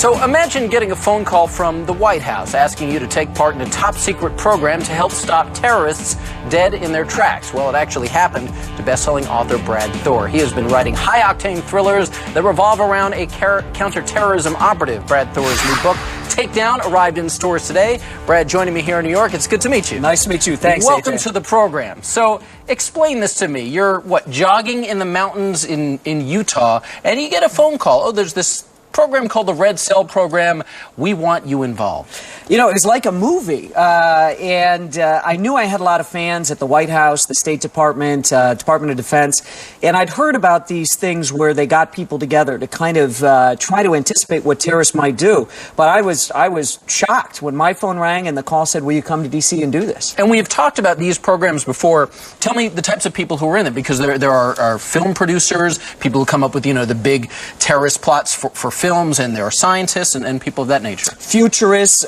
So imagine getting a phone call from the White House asking you to take part in a top-secret program to help stop terrorists dead in their tracks. Well, it actually happened to best-selling author Brad Thor. He has been writing high-octane thrillers that revolve around a counterterrorism operative. Brad Thor's new book, Takedown, arrived in stores today. Brad joining me here in New York. It's good to meet you. Nice to meet you. Thanks, Welcome AJ. to the program. So explain this to me. You're, jogging in the mountains in Utah, and you get a phone call. Oh, there's this program called the Red Cell Program. We want you involved. You know, it's like a movie, and I knew I had a lot of fans at the White House, the State Department, Department of Defense, and I'd heard about these things where they got people together to kind of try to anticipate what terrorists might do. But I was shocked when my phone rang and the call said, "Will you come to D.C. and do this?" And we've talked about these programs before. Tell me the types of people who are in it, because there are film producers, people who come up with, the big terrorist plots for films, and there are scientists and people of that nature. Futurists,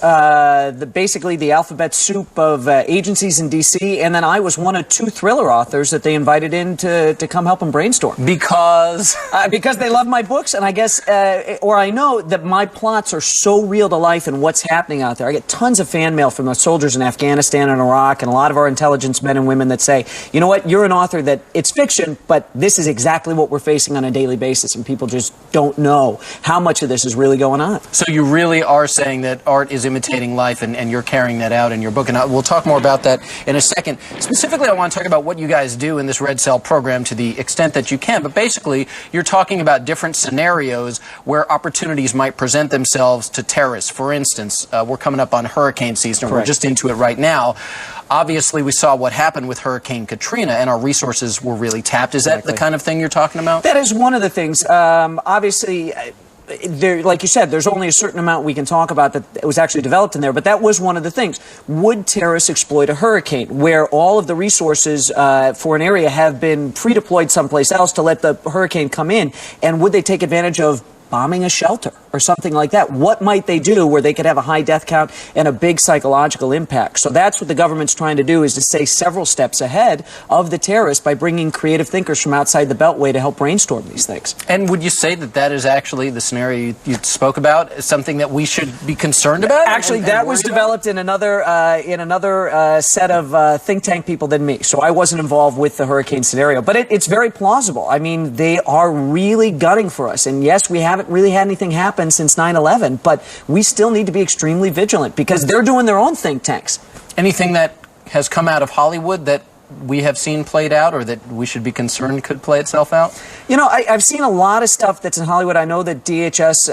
basically the alphabet soup of agencies in D.C., and then I was one of two thriller authors that they invited in to come help them brainstorm. Because? Because they love my books, and I guess, or I know that my plots are so real to life and what's happening out there. I get tons of fan mail from the soldiers in Afghanistan and Iraq, and a lot of our intelligence men and women that say, you know what, you're an author that it's fiction, but this is exactly what we're facing on a daily basis, and people just don't know how much of this is really going on. So you really are saying that art is imitating life, and you're carrying that out in your book, and we'll talk more about that in a second. Specifically, I want to talk about what you guys do in this Red Cell program to the extent that you can, but basically, you're talking about different scenarios where opportunities might present themselves to terrorists. For instance, we're coming up on hurricane season. Correct. We're just into it right now. Obviously, we saw what happened with Hurricane Katrina, and our resources were really tapped. Is that the kind of thing you're talking about? That is one of the things. Obviously, like you said, there's only a certain amount we can talk about that was actually developed in there, but that was one of the things. Would terrorists exploit a hurricane where all of the resources for an area have been pre-deployed someplace else to let the hurricane come in, and would they take advantage of bombing a shelter or something like that? What might they do where they could have a high death count and a big psychological impact? So that's what the government's trying to do, is to stay several steps ahead of the terrorists by bringing creative thinkers from outside the Beltway to help brainstorm these things. And would you say that that is actually the scenario you spoke about, something that we should be concerned about? Actually, that was developed in another set of think tank people than me. So I wasn't involved with the hurricane scenario. But it's very plausible. I mean, they are really gunning for us. And yes, we haven't really had anything happen since 9/11, but we still need to be extremely vigilant because they're doing their own think tanks. Anything that has come out of Hollywood that we have seen played out, or that we should be concerned could play itself out? You know, I've seen a lot of stuff that's in Hollywood. I know that DHS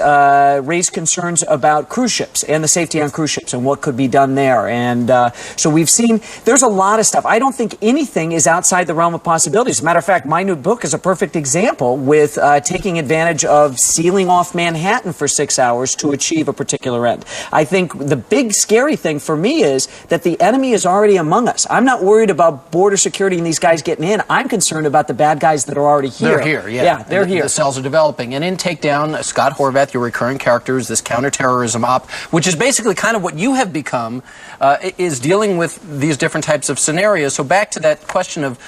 raised concerns about cruise ships and the safety on cruise ships and what could be done there. And so we've seen, there's a lot of stuff. I don't think anything is outside the realm of possibilities. As a matter of fact, my new book is a perfect example with taking advantage of sealing off Manhattan for 6 hours to achieve a particular end. I think the big scary thing for me is that the enemy is already among us. I'm not worried about border security and these guys getting in. I'm concerned about the bad guys that are already here. They're here, yeah. Yeah, they're here. The cells are developing. And in Takedown, Scott Horvath, your recurring character, is this counterterrorism op, which is basically kind of what you have become, is dealing with these different types of scenarios. So back to that question of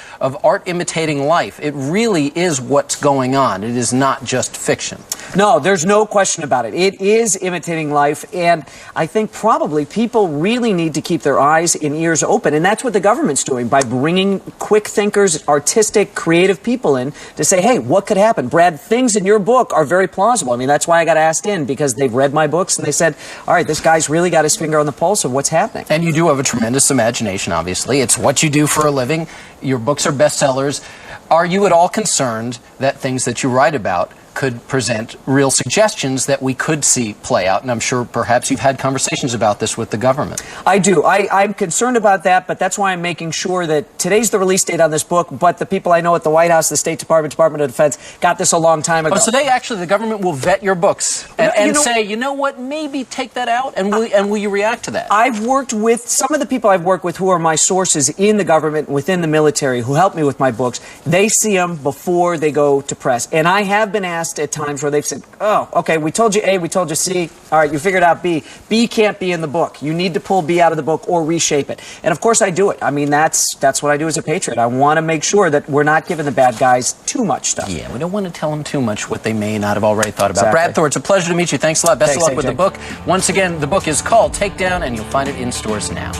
art imitating life. It really is what's going on. It is not just fiction. No, there's no question about it. It is imitating life, and I think probably people really need to keep their eyes and ears open, and that's what the government's doing by bringing quick thinkers, artistic, creative people in to say, hey, what could happen? Brad, things in your book are very plausible. I mean, that's why I got asked in, because they've read my books and they said, all right, this guy's really got his finger on the pulse of what's happening. And you do have a tremendous imagination, obviously. It's what you do for a living. Your books are bestsellers. Are you at all concerned that things that you write about could present real suggestions that we could see play out? And I'm sure perhaps you've had conversations about this with the government. I do. I'm concerned about that, but that's why I'm making sure that today's the release date on this book, but the people I know at the White House, the State Department, Department of Defense, got this a long time ago. Oh, so the government will vet your books and say, you know what, maybe take that out, and will you react to that? I've worked with some of the people I've worked with who are my sources in the government, within the military, who help me with my books. They see them before they go to press. And I have been asked past at times where they've said, oh, okay, we told you A, we told you C, all right, you figured out B. B can't be in the book. You need to pull B out of the book or reshape it. And of course I do it. I mean, that's what I do as a patriot. I want to make sure that we're not giving the bad guys too much stuff. Yeah, we don't want to tell them too much what they may not have already thought about. Exactly. Brad Thor, it's a pleasure to meet you. Thanks a lot. Best of luck with AJ. the book. Once again, the book is called Takedown, and you'll find it in stores now.